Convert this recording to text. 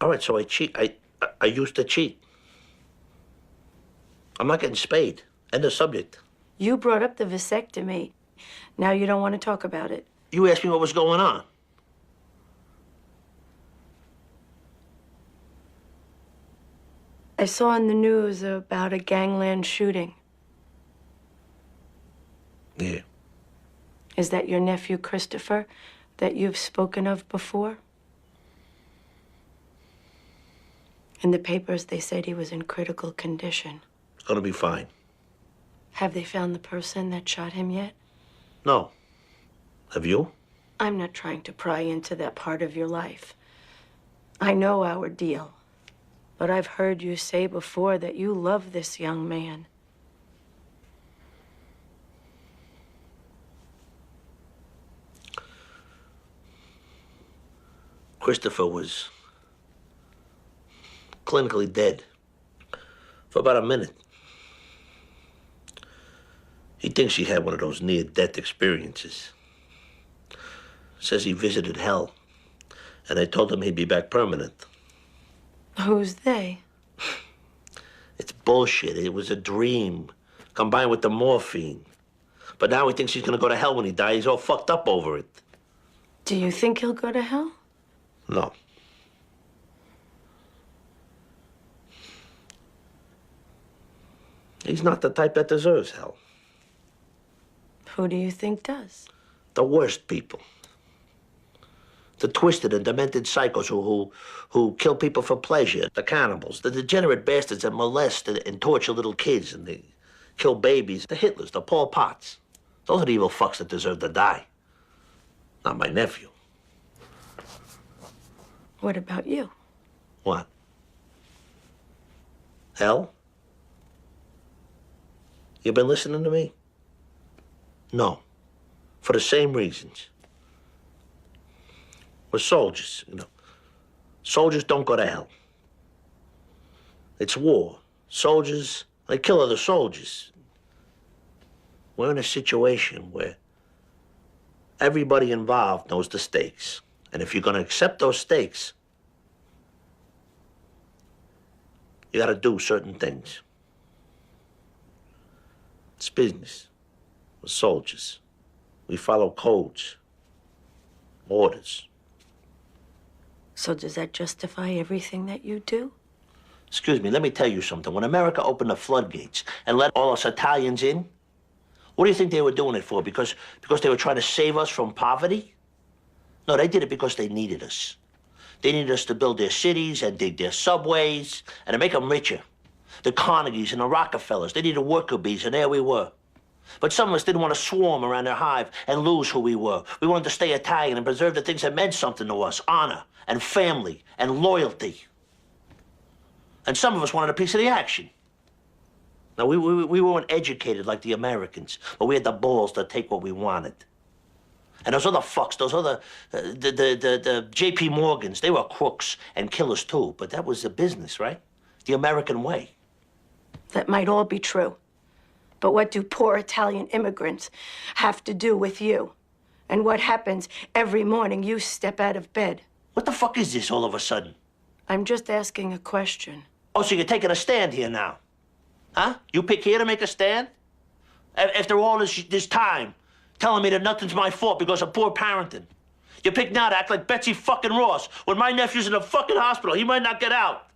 All right, so I cheat. I used to cheat. I'm not getting spayed. End of subject. You brought up the vasectomy. Now you don't want to talk about it. You asked me what was going on. I saw in the news about a gangland shooting. Yeah. Is that your nephew, Christopher, that you've spoken of before? In the papers, they said he was in critical condition. It's gonna be fine. Have they found the person that shot him yet? No. Have you? I'm not trying to pry into that part of your life. I know our deal. But I've heard you say before that you love this young man. Christopher was clinically dead for about a minute. He thinks he had one of those near-death experiences. Says he visited hell, and they told him he'd be back permanent. Who's they? It's bullshit. It was a dream, combined with the morphine. But now he thinks he's gonna go to hell when he dies. He's all fucked up over it. Do you think he'll go to hell? No. He's not the type that deserves hell. Who do you think does? The worst people. The twisted and demented psychos who kill people for pleasure. The cannibals. The degenerate bastards that molest and torture little kids and they kill babies. The Hitlers, the Pol Pots. Those are the evil fucks that deserve to die. Not my nephew. What about you? What? Hell? You been listening to me? No. For the same reasons. We're soldiers, you know. Soldiers don't go to hell. It's war. Soldiers, they kill other soldiers. We're in a situation where everybody involved knows the stakes. And if you're gonna accept those stakes, you gotta do certain things. It's business. We're soldiers. We follow codes, orders. So does that justify everything that you do? Excuse me, let me tell you something. When America opened the floodgates and let all us Italians in, what do you think they were doing it for? Because they were trying to save us from poverty? No, they did it because they needed us. They needed us to build their cities and dig their subways and to make them richer. The Carnegies and the Rockefellers, they needed worker bees, and there we were. But some of us didn't want to swarm around their hive and lose who we were. We wanted to stay Italian and preserve the things that meant something to us. Honor and family and loyalty. And some of us wanted a piece of the action. Now, we weren't educated like the Americans, but we had the balls to take what we wanted. And those other fucks, those other, the J.P. Morgans, they were crooks and killers too. But that was the business, right? The American way. That might all be true. But what do poor Italian immigrants have to do with you? And what happens every morning you step out of bed? What the fuck is this all of a sudden? I'm just asking a question. Oh, so you're taking a stand here now? Huh? You pick here to make a stand? After all this time, telling me that nothing's my fault because of poor parenting. You pick now to act like Betsy fucking Ross. When my nephew's in the fucking hospital, he might not get out.